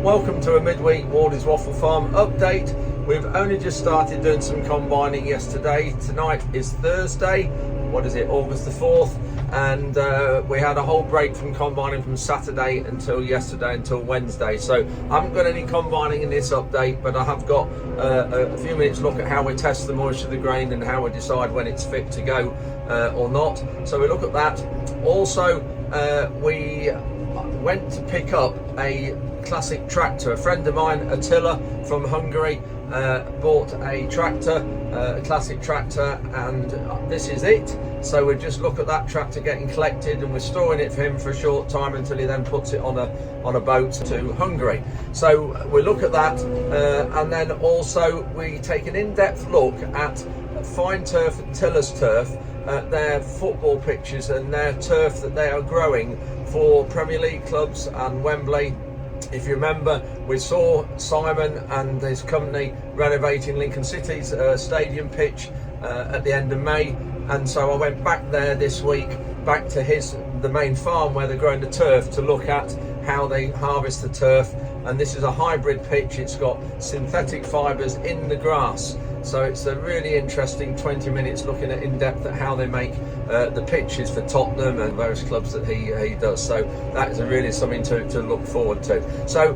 Welcome to a midweek Wardy's Waffle Farm update. We've only just started doing some combining yesterday. Tonight is Thursday, August the 4th, and we had a whole break from combining from Saturday until yesterday, until Wednesday. So I haven't got any combining in this update, but I have got a few minutes look at how we test the moisture of the grain and how we decide when it's fit to go or not. So we look at that. Also, we went to pick up a classic tractor. A friend of mine, Attila from Hungary, bought a tractor, a classic tractor, and this is it. So we just look at that tractor getting collected, and we're storing it for him for a short time until he then puts it on a boat to Hungary. So we look at that, and then also we take an in-depth look at Fine Turf and Tiller's Turf, their football pitches and their turf that they are growing for Premier League clubs and Wembley. If you remember, we saw Simon and his company renovating Lincoln City's stadium pitch at the end of May, and so I went back there this week, back to the main farm where they're growing the turf, to look at how they harvest the turf. And this is a hybrid pitch. It's got synthetic fibres in the grass, so it's a really interesting 20 minutes looking at in depth at how they make the pitches for Tottenham and various clubs that he does. So that is really something to look forward to. So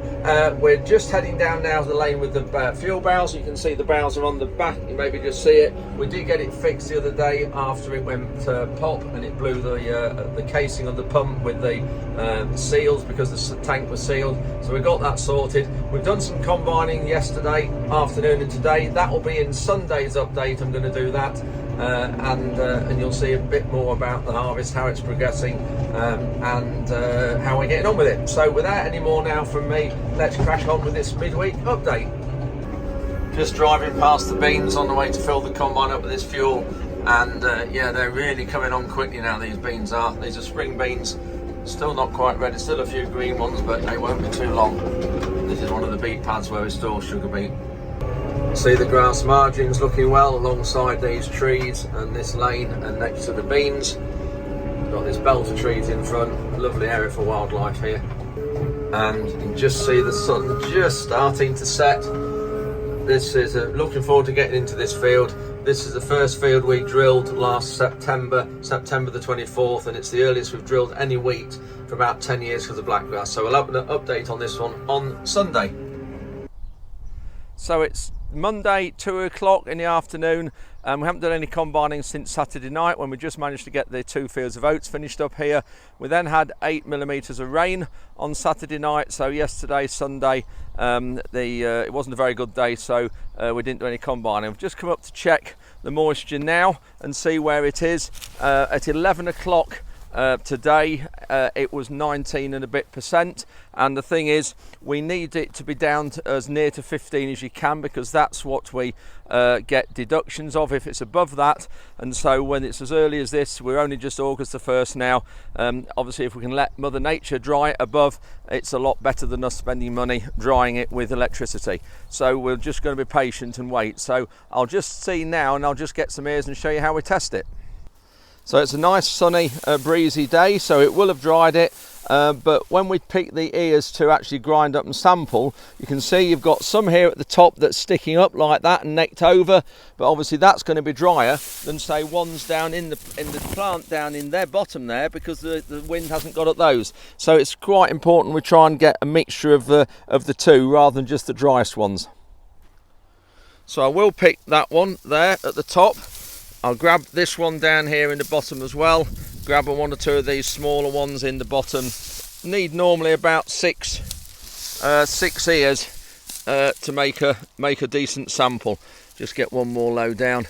we're just heading down now the lane with the fuel barrels. You can see the barrels are on the back. You maybe just see it. We did get it fixed the other day after it went pop, and it blew the casing of the pump with the seals, because the tank was sealed. So we got that sorted. We've done some combining yesterday afternoon and today. That will be in Sunday's update. I'm going to do that, and you'll see a bit more about the harvest, how it's progressing, and how we're getting on with it. So without any more now from me, let's crash on with this midweek update. Just driving past the beans on the way to fill the combine up with this fuel, and yeah, they're really coming on quickly now. These beans are. These are spring beans. Still not quite ready, still a few green ones, but they won't be too long. This is one of the beet pads where we store sugar beet. See the grass margins looking well alongside these trees and this lane and next to the beans. We've got this belt of trees in front, a lovely area for wildlife here. And you can just see the sun just starting to set. This is looking forward to getting into this field. This is the first field we drilled last September the 24th, and it's the earliest we've drilled any wheat for about 10 years because of blackgrass. So we'll have an update on this one on Sunday. So it's Monday, 2 o'clock in the afternoon. We haven't done any combining since Saturday night, when we just managed to get the 2 fields of oats finished up here. We then had 8 millimetres of rain on Saturday night, so yesterday, Sunday, it wasn't a very good day, so we didn't do any combining. We've just come up to check the moisture now and see where it is. At 11 o'clock today, it was 19 and a bit %, and the thing is, we need it to be down to as near to 15 as you can, because that's what we get deductions of if it's above that. And so when it's as early as this, we're only just August the 1st now, obviously if we can let Mother Nature dry it above, it's a lot better than us spending money drying it with electricity. So we're just going to be patient and wait. So I'll just see now, and I'll just get some ears and show you how we test it. So it's a nice sunny breezy day, so it will have dried it, but when we pick the ears to actually grind up and sample, you can see you've got some here at the top that's sticking up like that and necked over, but obviously that's going to be drier than say ones down in the plant down in their bottom there, because the wind hasn't got at those. So it's quite important we try and get a mixture of the two rather than just the driest ones. So I will pick that one there at the top. I'll grab this one down here in the bottom as well. Grab one or two of these smaller ones in the bottom. Need normally about six ears to make a decent sample. Just get one more low down.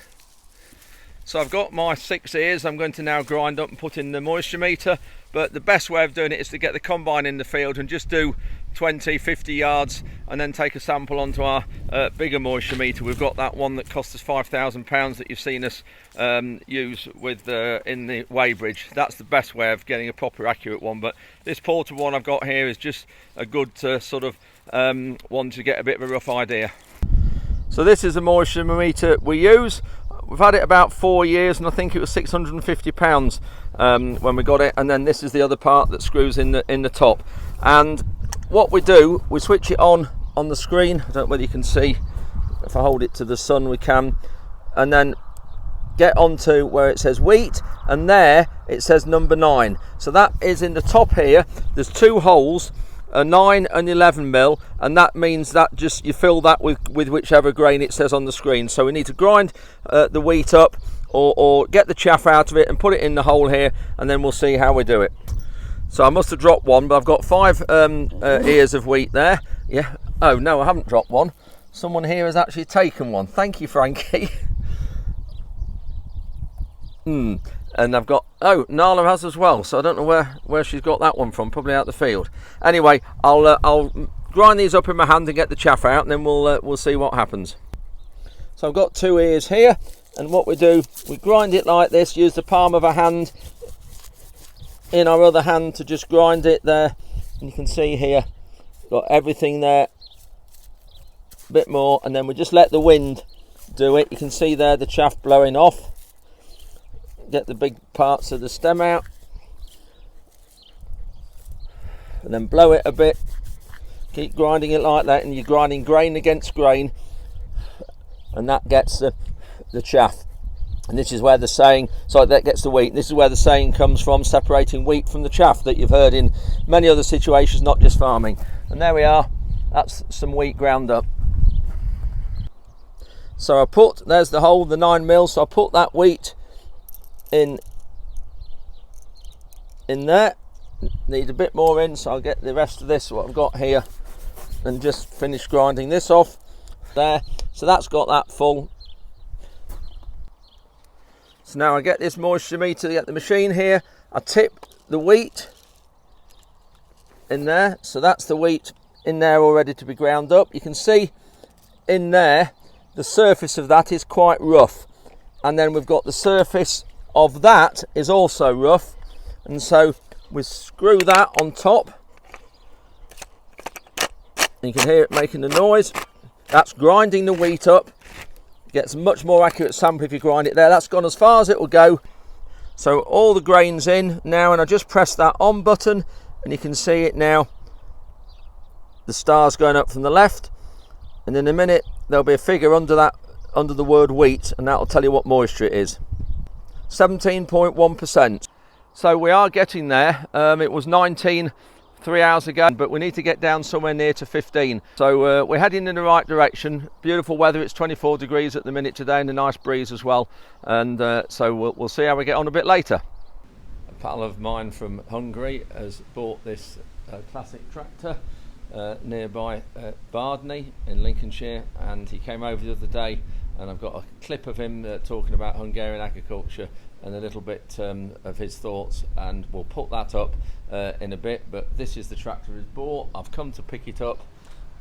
So I've got my 6 ears. I'm going to now grind up and put in the moisture meter. But the best way of doing it is to get the combine in the field and just do 20-50 yards, and then take a sample onto our bigger moisture meter. We've got that one that cost us £5,000 that you've seen us use with in the weighbridge. That's the best way of getting a proper accurate one, but this portable one I've got here is just a good sort of one to get a bit of a rough idea. So this is a moisture meter we use. We've had it about 4 years, and I think it was £650 when we got it. And then this is the other part that screws in the top. And what we do, we switch it on the screen. I don't know whether you can see. If I hold it to the sun, we can. And then get onto where it says wheat, and there it says number 9. So that is in the top here. There's 2 holes, a 9 and 11 mil, and that means that just you fill that with whichever grain it says on the screen. So we need to grind the wheat up, or get the chaff out of it and put it in the hole here, and then we'll see how we do it. So I must have dropped one, but I've got 5 ears of wheat there. Yeah. Oh no, I haven't dropped one. Someone here has actually taken one. Thank you, Frankie. And I've got, oh, Nala has as well, so I don't know where she's got that one from, probably out the field. Anyway, I'll grind these up in my hand and get the chaff out, and then we'll see what happens. So I've got 2 ears here, and what we do, we grind it like this, use the palm of our hand in our other hand to just grind it there, and you can see here, got everything there, a bit more, and then we just let the wind do it. You can see there the chaff blowing off. Get the big parts of the stem out, and then blow it a bit. Keep grinding it like that, and you're grinding grain against grain, and that gets the chaff. And this is where the saying, sorry, that gets the wheat. This is where the saying comes from, separating wheat from the chaff, that you've heard in many other situations, not just farming. And there we are. That's some wheat ground up. So there's the hole, the 9 mil. So I put that wheat in there. Need a bit more in, so I'll get the rest of this, what I've got here, and just finish grinding this off there. So that's got that full. So now I get this moisture meter, get the machine here, I tip the wheat in there. So that's the wheat in there all ready to be ground up. You can see in there the surface of that is quite rough, and then we've got the surface of that is also rough, and so we screw that on top. You can hear it making the noise. That's grinding the wheat up. Gets a much more accurate sample if you grind it there. That's gone as far as it will go. So all the grain's in now, and I just press that on button, and you can see it now. The star's going up from the left, and in a minute there'll be a figure under the word wheat, and that'll tell you what moisture it is. 17.1%. So we are getting there. It was 19 3 hours ago, but we need to get down somewhere near to 15. So we're heading in the right direction. Beautiful weather. It's 24 degrees at the minute today, and a nice breeze as well. And so we'll see how we get on a bit later. A pal of mine from Hungary has bought this classic tractor nearby Bardney in Lincolnshire, and he came over the other day, and I've got a clip of him talking about Hungarian agriculture and a little bit of his thoughts, and we'll put that up in a bit. But this is the tractor he's bought. I've come to pick it up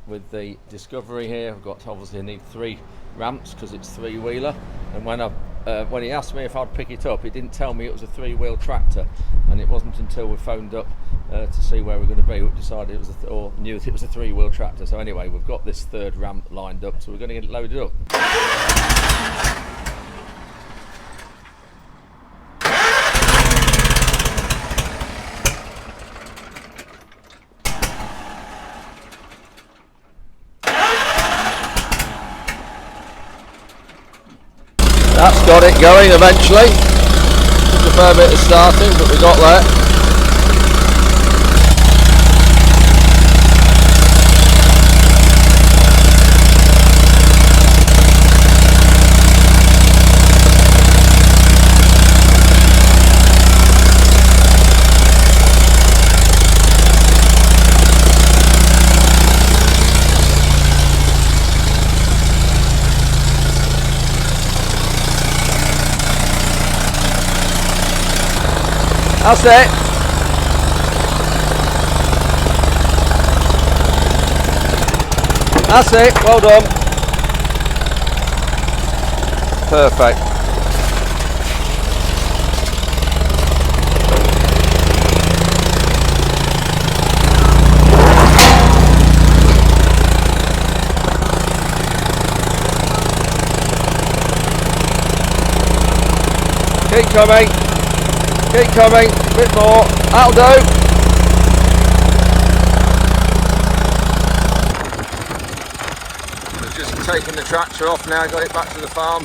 with the Discovery here. I've got to obviously need 3 ramps because it's 3-wheeler, and when he asked me if I'd pick it up, he didn't tell me it was a 3-wheel tractor, and it wasn't until we phoned up to see where we're going to be we decided it was or knew that it was a 3-wheel tractor. So anyway, we've got this 3rd ramp lined up, so we're going to get it loaded up. That's got it going eventually. Took a fair bit of starting, but we got there. That's it. That's it. Well done. Perfect. Keep coming. Keep coming, a bit more, that'll do. taking the tractor off now, got it back to the farm.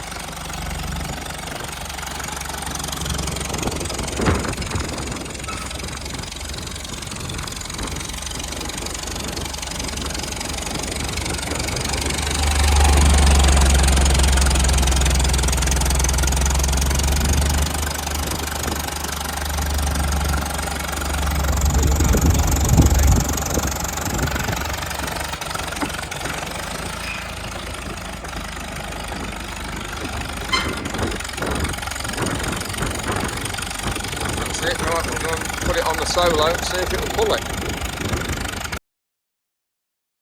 It. Right, we'll go and put it on the solo and see if it will pull it.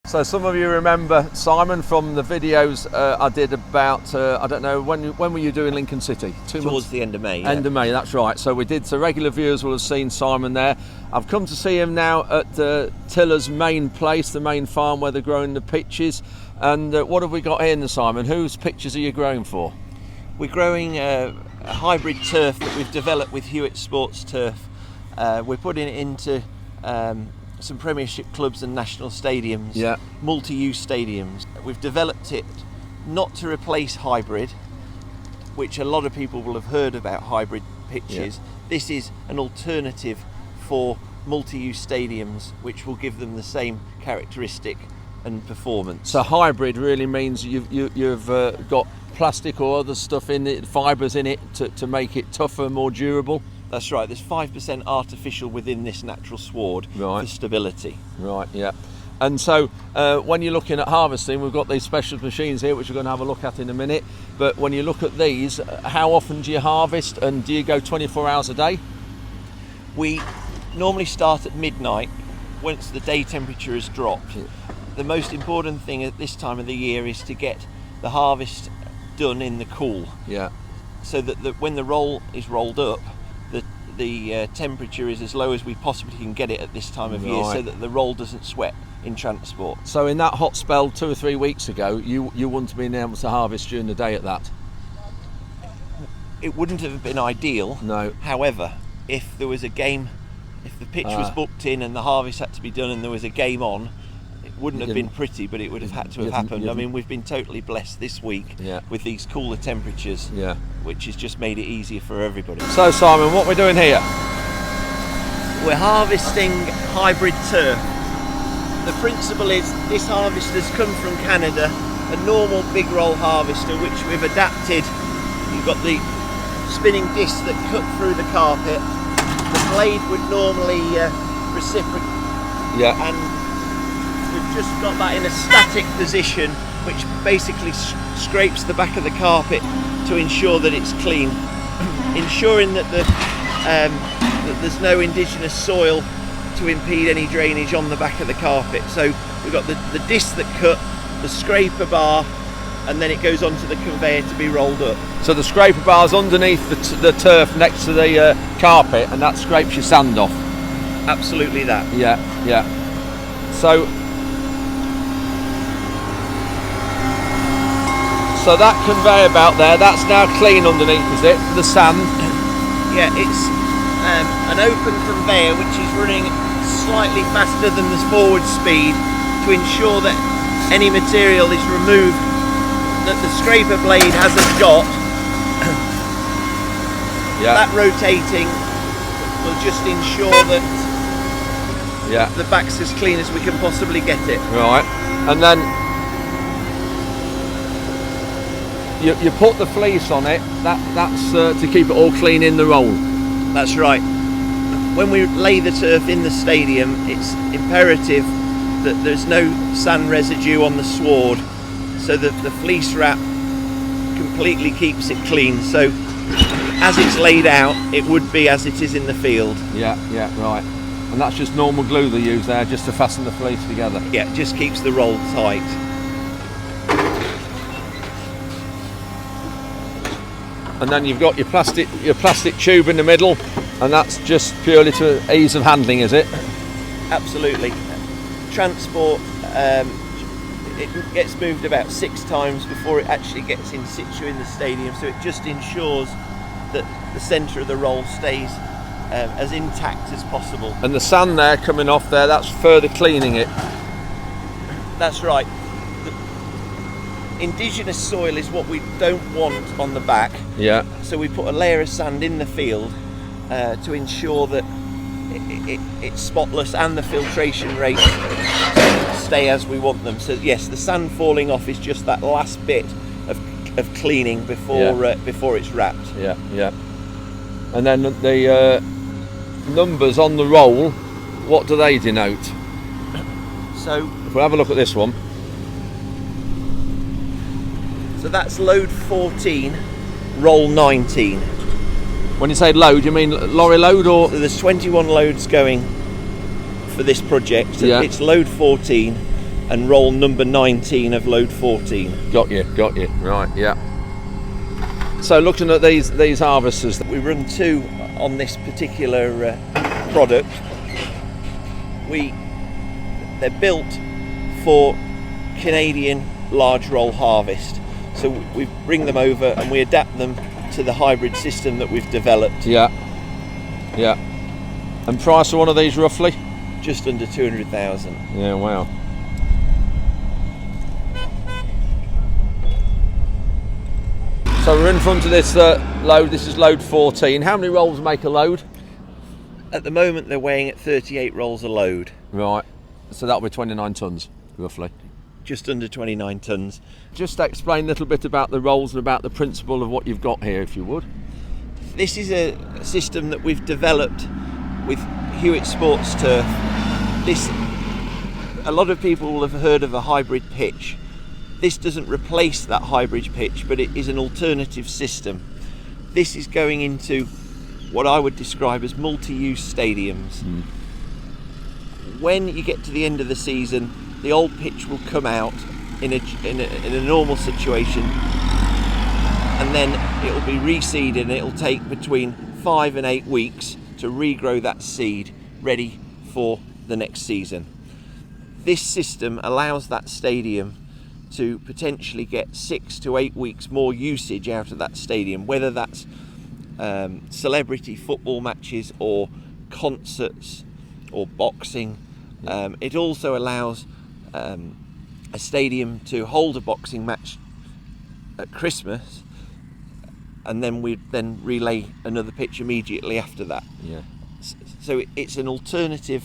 So some of you remember Simon from the videos I did about, I don't know, when were you doing Lincoln City? 2 months? Towards the end of May. End of May, that's right. So we did, so regular viewers will have seen Simon there. I've come to see him now at Tiller's main place, the main farm where they're growing the peaches. And what have we got here, Simon? Whose peaches are you growing for? We're growing a hybrid turf that we've developed with Hewitt Sports Turf. We're putting it into some Premiership clubs and national stadiums, yeah, multi-use stadiums. We've developed it not to replace hybrid, which a lot of people will have heard about hybrid pitches. Yeah. This is an alternative for multi-use stadiums, which will give them the same characteristic and performance. So hybrid really means you've got plastic or other stuff in it, fibres in it to make it tougher, more durable. That's right, there's 5% artificial within this natural sward, right, for stability. Right, yeah. And so when you're looking at harvesting, we've got these special machines here which we're going to have a look at in a minute, but when you look at these, how often do you harvest, and do you go 24 hours a day? We normally start at midnight once the day temperature has dropped. Yeah. The most important thing at this time of the year is to get the harvest done in the cool. Yeah. So that when the roll is rolled up, the temperature is as low as we possibly can get it at this time of year, so that the roll doesn't sweat in transport. So in that hot spell 2 or 3 weeks ago, you wouldn't have been able to harvest during the day at that? It wouldn't have been ideal. No. However, if there was a game, if the pitch was booked in and the harvest had to be done and there was a game on, it wouldn't have been pretty, but it would have had to have happened. I mean, we've been totally blessed this week, yeah, with these cooler temperatures, yeah, which has just made it easier for everybody. So Simon, what we're doing here? We're harvesting hybrid turf. The principle is this harvest has come from Canada, a normal big roll harvester which we've adapted. You've got the spinning disc that cut through the carpet. The blade would normally reciprocate, yeah, and we've just got that in a static position, which basically scrapes the back of the carpet to ensure that it's clean, ensuring that that there's no indigenous soil to impede any drainage on the back of the carpet. So we've got the disc that cut, the scraper bar, and then it goes onto the conveyor to be rolled up. So the scraper bar's underneath the turf next to the carpet, and that scrapes your sand off? Absolutely that. Yeah, yeah. So that conveyor belt there, that's now clean underneath, is it? The sand? Yeah, it's an open conveyor which is running slightly faster than the forward speed to ensure that any material is removed that the scraper blade hasn't got. Yeah. That rotating will just ensure that, yeah, the back's as clean as we can possibly get it. Right, and then you put the fleece on it, that's to keep it all clean in the roll. That's right. When we lay the turf in the stadium, it's imperative that there's no sand residue on the sward, so that the fleece wrap completely keeps it clean. So as it's laid out, it would be as it is in the field. Yeah, yeah, right. And that's just normal glue they use there just to fasten the fleece together? Yeah, it just keeps the roll tight. And then you've got your plastic tube in the middle, and that's just purely to ease of handling, is it? Absolutely. Transport, it gets moved about 6 times before it actually gets in situ in the stadium, so it just ensures that the centre of the roll stays as intact as possible. And the sand there coming off there, that's further cleaning it? That's right. indigenous soil is what we don't want on the back. Yeah. So we put a layer of sand in the field to ensure that it's spotless and the filtration rates stay as we want them. So yes, the sand falling off is just that last bit of cleaning before it's wrapped. Yeah, yeah. And then the numbers on the roll, what do they denote? So if we have a look at this one. So that's load 14, roll 19. When you say load, you mean lorry load or? So there's 21 loads going for this project. So yeah. It's load 14 and roll number 19 of load 14. Got you. Right, yeah. So looking at these harvesters, we run 2 on this particular product. They're built for Canadian large roll harvest. So we bring them over and we adapt them to the hybrid system that we've developed. Yeah. And price of one of these roughly? Just under 200,000. Yeah, wow. So we're in front of this load. This is load 14. How many rolls make a load? At the moment they're weighing at 38 rolls a load. Right. So that'll be 29 tonnes, roughly. Just under 29 tonnes. Just explain a little bit about the rolls and about the principle of what you've got here, if you would. This is a system that we've developed with Hewitt Sports Turf. A lot of people will have heard of a hybrid pitch. This doesn't replace that hybrid pitch, but it is an alternative system. This is going into what I would describe as multi-use stadiums. When you get to the end of the season, the old pitch will come out in a normal situation, and then it will be reseeded, and it will take between 5 and 8 weeks to regrow that seed ready for the next season. This system allows that stadium to potentially get 6 to 8 weeks more usage out of that stadium, whether that's celebrity football matches or concerts or boxing. It also allows a stadium to hold a boxing match at Christmas, and then we relay another pitch immediately after that. Yeah. So it's an alternative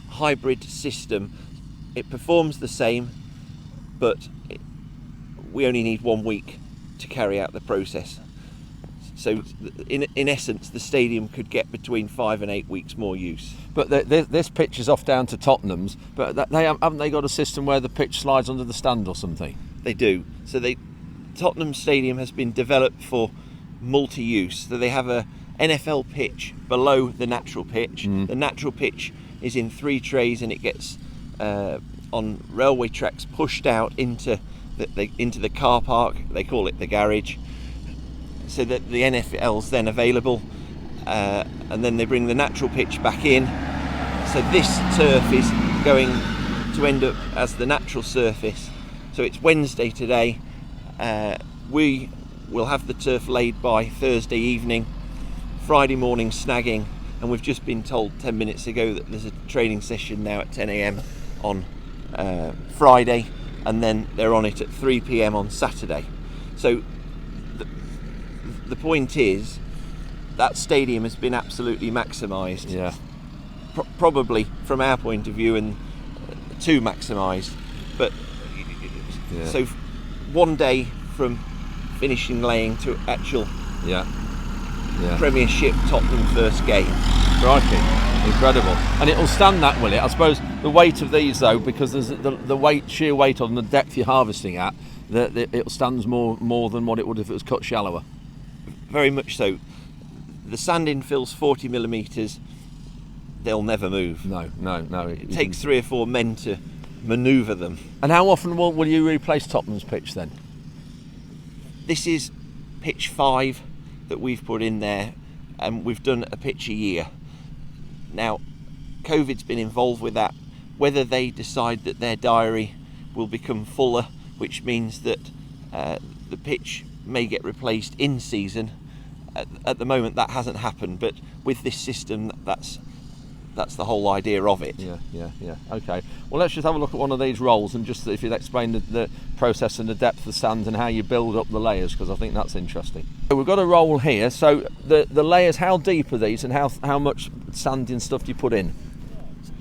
hybrid system. It performs the same, but we only need 1 week to carry out the process. So in essence, the stadium could get between 5 and 8 weeks more use. But this pitch is off down to Tottenham's, but haven't they got a system where the pitch slides under the stand or something? They do. So Tottenham Stadium has been developed for multi-use. So they have a NFL pitch below the natural pitch. The natural pitch is in 3 trays, and it gets on railway tracks pushed out into the car park. They call it the garage, so that the NFL's then available, and then they bring the natural pitch back in. So this turf is going to end up as the natural surface. So it's Wednesday today. We will have the turf laid by Thursday evening, Friday morning snagging, and we've just been told 10 minutes ago that there's a training session now at 10 a.m. on Friday, and then they're on it at 3 p.m. on Saturday. So the point is that stadium has been absolutely maximised. Yeah. Probably from our point of view, and too maximised. But yeah. So 1 day from finishing laying to actual Premiership Tottenham first game. Crikey, incredible. And it'll stand that, will it? I suppose the weight of these, though, because there's the sheer weight on the depth you're harvesting at, it stands more than what it would if it was cut shallower. Very much so. The sand infill's 40 millimetres. They'll never move. No. It takes 3 or 4 men to manoeuvre them. And how often will you replace Tottenham's pitch then? This is pitch 5 that we've put in there, and we've done a pitch a year. Now, COVID's been involved with that. Whether they decide that their diary will become fuller, which means that the pitch may get replaced in season. At the moment that hasn't happened, but with this system, that's that's the whole idea of it. Yeah. Okay. Well, let's just have a look at one of these rolls, and just if you'd explain the process and the depth of sand and how you build up the layers, because I think that's interesting. So we've got a roll here. So the layers, how deep are these, and how much sanding stuff do you put in?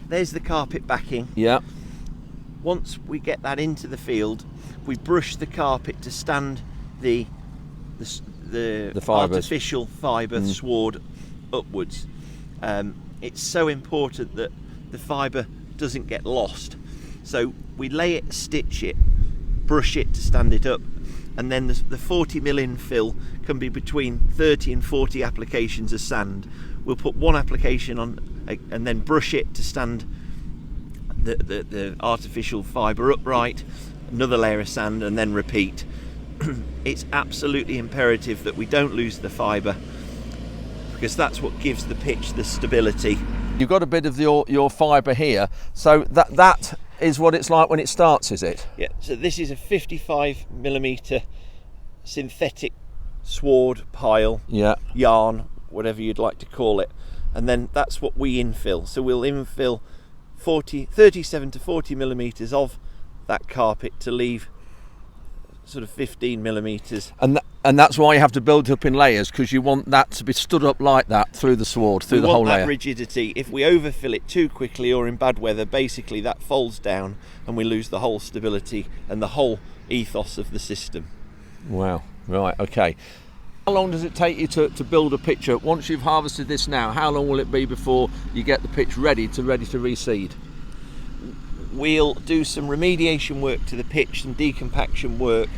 There's the carpet backing. Yeah. Once we get that into the field, we brush the carpet to stand the fibres. artificial fibre sward upwards. It's so important that the fibre doesn't get lost. So we lay it, stitch it, brush it to stand it up, and then the 40mm infill can be between 30 and 40 applications of sand. We'll put one application on and then brush it to stand the artificial fibre upright, another layer of sand, and then repeat. It's absolutely imperative that we don't lose the fibre, because that's what gives the pitch the stability. You've got a bit of your fibre here, so that is what it's like when it starts, is it? Yeah, so this is a 55mm synthetic sward pile, yarn, whatever you'd like to call it, and then that's what we infill. So we'll infill 37 to 40mm of that carpet to leave sort of 15mm. And that's why you have to build it up in layers, because you want that to be stood up like that through the sward, through the whole layer. We want that rigidity. If we overfill it too quickly or in bad weather, basically that folds down and we lose the whole stability and the whole ethos of the system. Wow, right, okay. How long does it take you to build a pitch up? Once you've harvested this now, how long will it be before you get the pitch ready to reseed? We'll do some remediation work to the pitch, some decompaction work.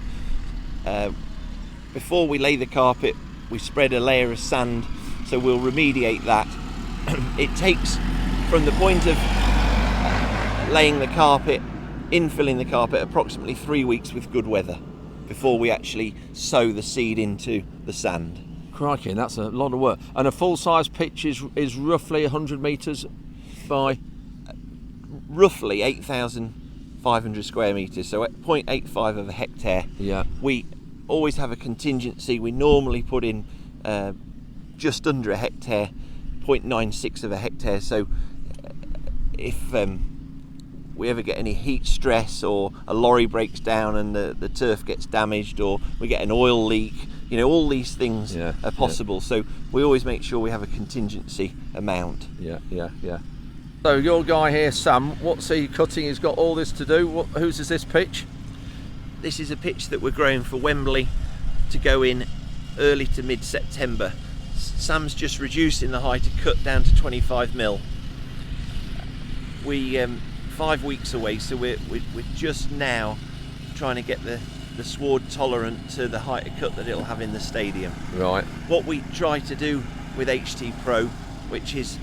Before we lay the carpet, we spread a layer of sand, so we'll remediate that. It takes, from the point of laying the carpet, infilling the carpet, approximately 3 weeks with good weather before we actually sow the seed into the sand. Crikey, that's a lot of work. And a full-size pitch is roughly 100 metres by? Roughly 8,500 square metres, so at 0.85 of a hectare. Yeah. We always have a contingency. We normally put in just under a hectare, 0.96 of a hectare, so if we ever get any heat stress, or a lorry breaks down and the turf gets damaged, or we get an oil leak, all these things are possible. So we always make sure we have a contingency amount. Yeah. So your guy here, Sam, what's he cutting? He's got all this to do. Whose is this pitch? This is a pitch that we're growing for Wembley to go in early to mid-September. Sam's just reducing the height of cut down to 25mm. We 5 weeks away, so we're just now trying to get the sward tolerant to the height of cut that it'll have in the stadium. Right. What we try to do with HT Pro, which is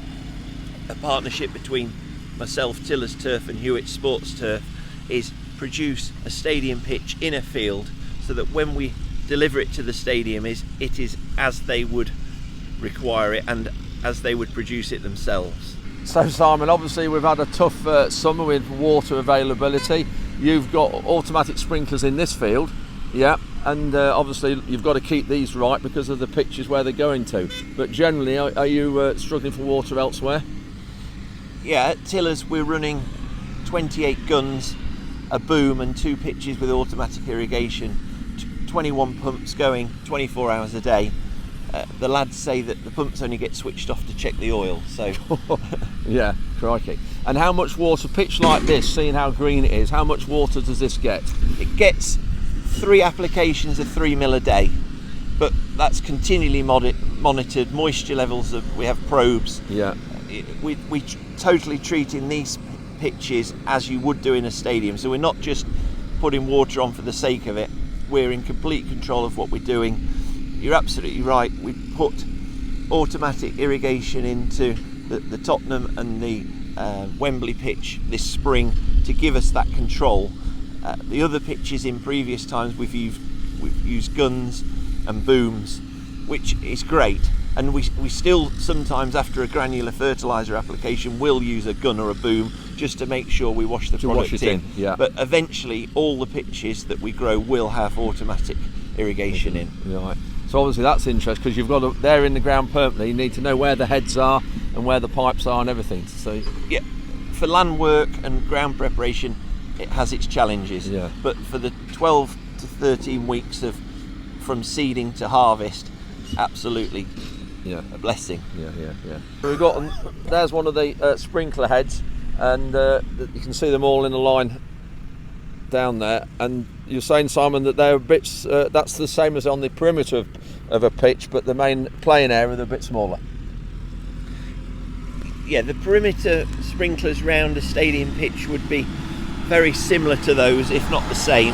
a partnership between myself, Tiller's Turf, and Hewitt Sports Turf, is produce a stadium pitch in a field, so that when we deliver it to the stadium, it is as they would require it and as they would produce it themselves. So Simon, obviously we've had a tough summer with water availability. You've got automatic sprinklers in this field, and obviously you've got to keep these right because of the pitches where they're going to. But generally, are you struggling for water elsewhere? Yeah, at Tiller's we're running 28 guns, a boom, and 2 pitches with automatic irrigation, 21 pumps going 24 hours a day. The lads say that the pumps only get switched off to check the oil, so... Yeah, crikey. And how much water, pitch like this, seeing how green it is, how much water does this get? It gets 3 applications of 3mm a day, but that's continually monitored. Moisture levels, we have probes. Yeah. We totally treating these pitches as you would do in a stadium, so we're not just putting water on for the sake of it. We're in complete control of what we're doing. You're absolutely right, we put automatic irrigation into the Tottenham and the Wembley pitch this spring to give us that control. The other pitches in previous times we've used guns and booms, which is great, and we still sometimes after a granular fertiliser application will use a gun or a boom just to make sure we wash the product in. Yeah. But eventually all the pitches that we grow will have automatic irrigation in. Right. So obviously that's interesting, because you've got they're in the ground permanently. You need to know where the heads are, and where the pipes are and everything. So yeah, for land work and ground preparation, it has its challenges. Yeah. But for the 12 to 13 weeks from seeding to harvest, absolutely, yeah, a blessing. Yeah. We've got there's one of the sprinkler heads, and you can see them all in a line down there. And you're saying, Simon, that they're bits. That's the same as on the perimeter of a pitch, but the main playing area they're a bit smaller. Yeah, the perimeter sprinklers round a stadium pitch would be very similar to those, if not the same.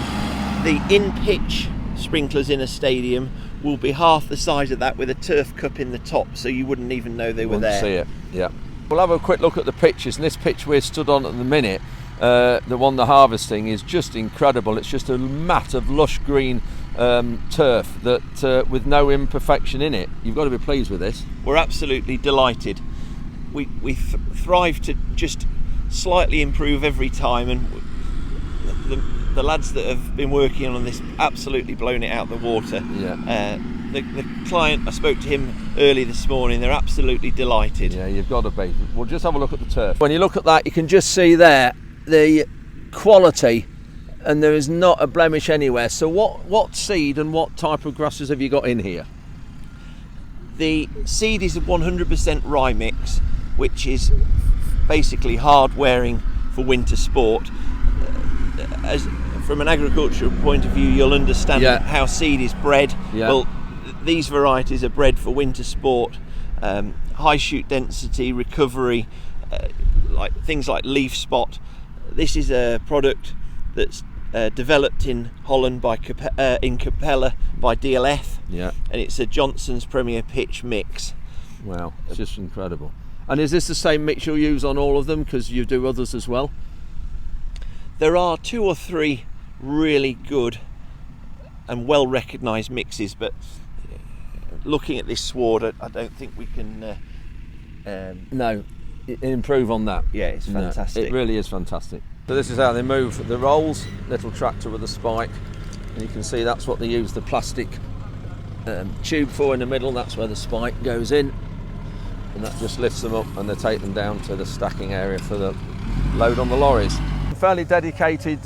The in-pitch sprinklers in a stadium will be half the size of that, with a turf cup in the top, so you wouldn't even know they were there. See it, yeah. We'll have a quick look at the pitches, and this pitch we're stood on at the minute, the one they're harvesting, is just incredible. It's just a mat of lush green turf that with no imperfection in it. You've got to be pleased with this. We're absolutely delighted. We thrive to just slightly improve every time, and the lads that have been working on this absolutely blown it out the water. Yeah. The client, I spoke to him early this morning, they're absolutely delighted. Yeah, you've got to be. We'll just have a look at the turf. When you look at that, you can just see there the quality, and there is not a blemish anywhere. So what seed and what type of grasses have you got in here? The seed is a 100% rye mix, which is basically hard wearing for winter sport. As from an agricultural point of view, you'll understand how seed is bred. Yeah. Well, these varieties are bred for winter sport, high shoot density, recovery, like things like leaf spot. This is a product that's developed in Holland in Capella by DLF. Yeah. And it's a Johnson's Premier Pitch mix. Wow, it's just incredible. And is this the same mix you'll use on all of them, because you do others as well? There are 2 or 3 really good and well recognised mixes, but looking at this sward, I don't think we can improve on that. Yeah, it's fantastic. No, it really is fantastic. So this is how they move the rolls, little tractor with a spike, and you can see that's what they use the plastic tube for in the middle. That's where the spike goes in, and that just lifts them up, and they take them down to the stacking area for the load on the lorries. Fairly dedicated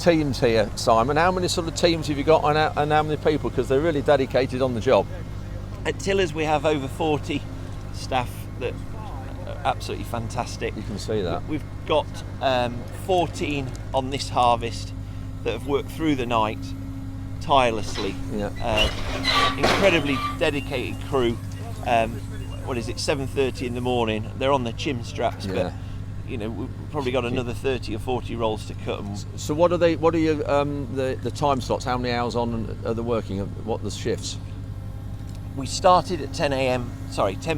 teams here, Simon. How many sort of teams have you got, and how many people? Because they're really dedicated on the job. At Tillers we have over 40 staff that are absolutely fantastic. You can see that. We've got 14 on this harvest that have worked through the night tirelessly. Yeah. Incredibly dedicated crew. 7:30 in the morning. They're on the chim straps, but we've probably got another 30 or 40 rolls to cut. So what are your the time slots? How many hours on are they working? What are the shifts? We started at 10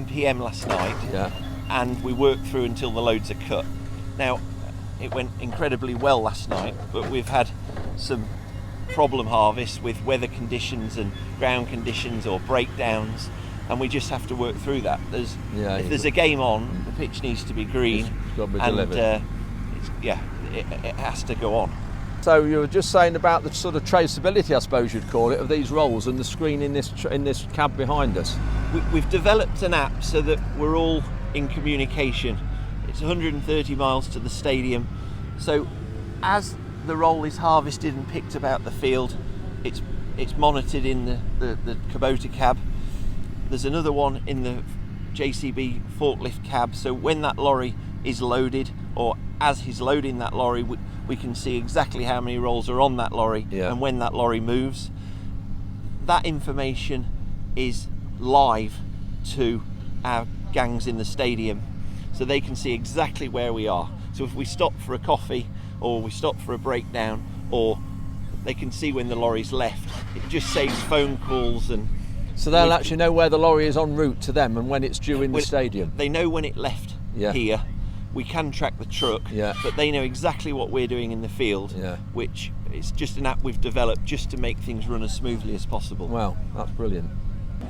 p.m. last night. Yeah. And we worked through until the loads are cut. Now, it went incredibly well last night, but we've had some problem harvests with weather conditions and ground conditions or breakdowns, and we just have to work through that. If there's a game on, the pitch needs to be green, it's got to be and delivered. It has to go on. So you were just saying about the sort of traceability, I suppose you'd call it, of these rolls and the screen in this cab behind us. We've developed an app so that we're all in communication. It's 130 miles to the stadium, so as the roll is harvested and picked about the field, it's monitored in the Kubota cab. There's another one in the JCB forklift cab, so when that lorry is loaded, or as he's loading that lorry, we can see exactly how many rolls are on that lorry and when that lorry moves. That information is live to our gangs in the stadium, so they can see exactly where we are. So if we stop for a coffee, or we stop for a breakdown, or they can see when the lorry's left, it just saves phone calls. And so they'll actually know where the lorry is en route to them and when it's due in the stadium. They know when it left here. We can track the truck, but they know exactly what we're doing in the field, which is just an app we've developed just to make things run as smoothly as possible. Wow, that's brilliant.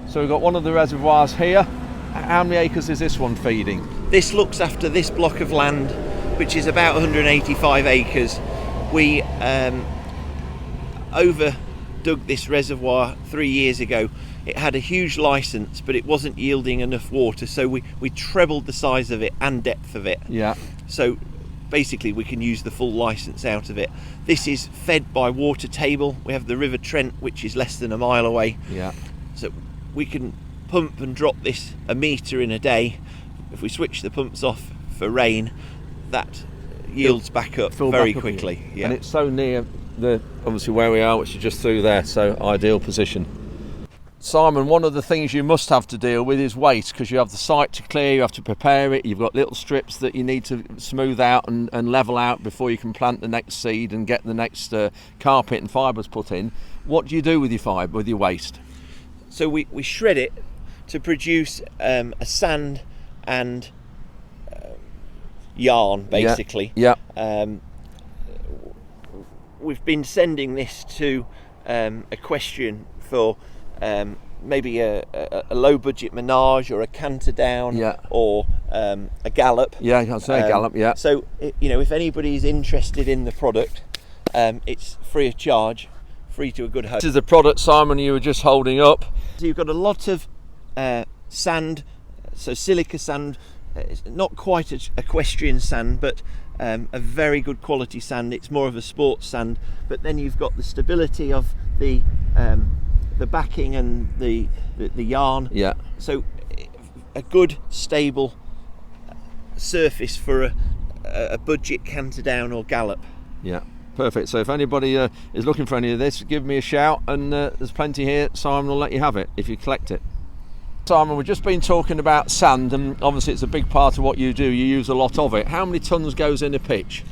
So we've got one of the reservoirs here. How many acres is this one feeding? This looks after this block of land, which is about 185 acres. We overdug this reservoir 3 years ago. it had a huge license, but it wasn't yielding enough water, so we trebled the size of it and depth of it. Yeah. So basically we can use the full license out of it. This is fed by water table. We have the River Trent, which is less than a mile away. Yeah. So we can pump and drop this a metre in a day. If we switch the pumps off for rain, that yields back up very quickly. Yeah. And it's so near obviously where we are, which is just through there, so ideal position. Simon, one of the things you must have to deal with is waste, because you have the site to clear, you have to prepare it, you've got little strips that you need to smooth out and level out before you can plant the next seed and get the next carpet and fibres put in. What do you do with your fibre, with your waste? So we shred it to produce a sand and yarn, basically. Yeah. We've been sending this to Equestrian for maybe a low budget menage or a canter down, or a gallop. Yeah, I'd say a gallop. Yeah. So if anybody is interested in the product, it's free of charge, free to a good home. This is the product, Simon, you were just holding up. So you've got a lot of sand, so silica sand. It's not quite an equestrian sand, but a very good quality sand. It's more of a sports sand, but then you've got the stability of the backing and the yarn. Yeah. So a good stable surface for a budget canter down or gallop. Yeah. Perfect. So if anybody is looking for any of this, give me a shout, and there's plenty here. Simon will let you have it if you collect it. Simon, we've just been talking about sand, and obviously it's a big part of what you do. You use a lot of it. How many tonnes goes in a pitch?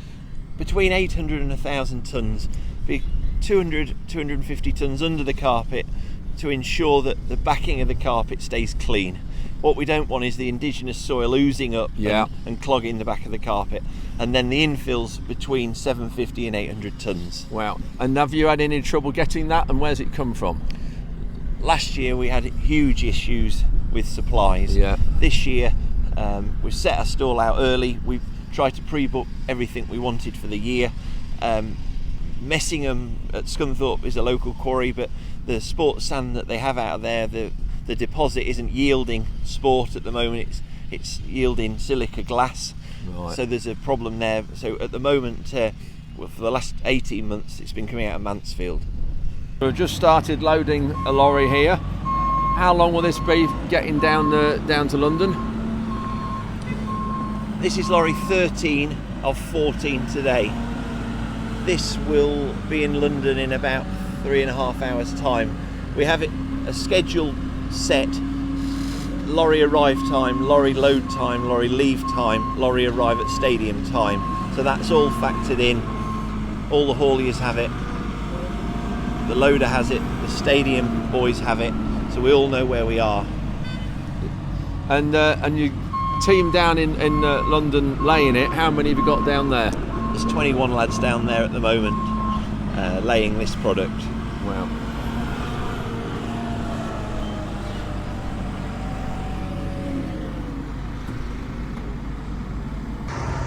Between 800 and 1,000 tonnes. Be 200, 250 tonnes under the carpet to ensure that the backing of the carpet stays clean. What we don't want is the indigenous soil oozing up and clogging the back of the carpet. And then the infills between 750 and 800 tonnes. Wow. And have you had any trouble getting that, and where's it come from? Last year we had huge issues with supplies. Yeah. This year we've set our stall out early. We've tried to pre-book everything we wanted for the year. Messingham at Scunthorpe is a local quarry, but the sport sand that they have out there, the deposit isn't yielding sport at the moment. It's yielding silica glass. Right. So there's a problem there. So at the moment, for the last 18 months, it's been coming out of Mansfield. We've just started loading a lorry here. How long will this be getting down to London? This is lorry 13 of 14 today. This will be in London in about 3.5 hours time. We have it a schedule set: lorry arrive time, lorry load time, lorry leave time, lorry arrive at stadium time. So that's all factored in. All the hauliers have it. The loader has it, the stadium boys have it, so we all know where we are. And your team down in London laying it, how many have you got down there? There's 21 lads down there at the moment laying this product. Wow.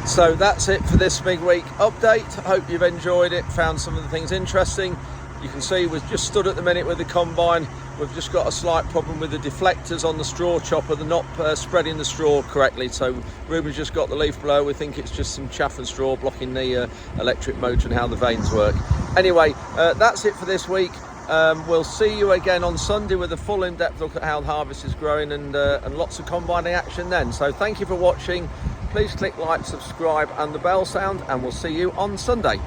So that's it for this Midweek update. I hope you've enjoyed it, found some of the things interesting. You can see we've just stood at the minute with the combine. We've just got a slight problem with the deflectors on the straw chopper. They're not spreading the straw correctly. So Ruben's just got the leaf blower. We think it's just some chaff and straw blocking the electric motor and how the vanes work. Anyway, that's it for this week. We'll see you again on Sunday with a full in-depth look at how the harvest is growing and lots of combining action then. So thank you for watching. Please click like, subscribe and the bell sound, and we'll see you on Sunday.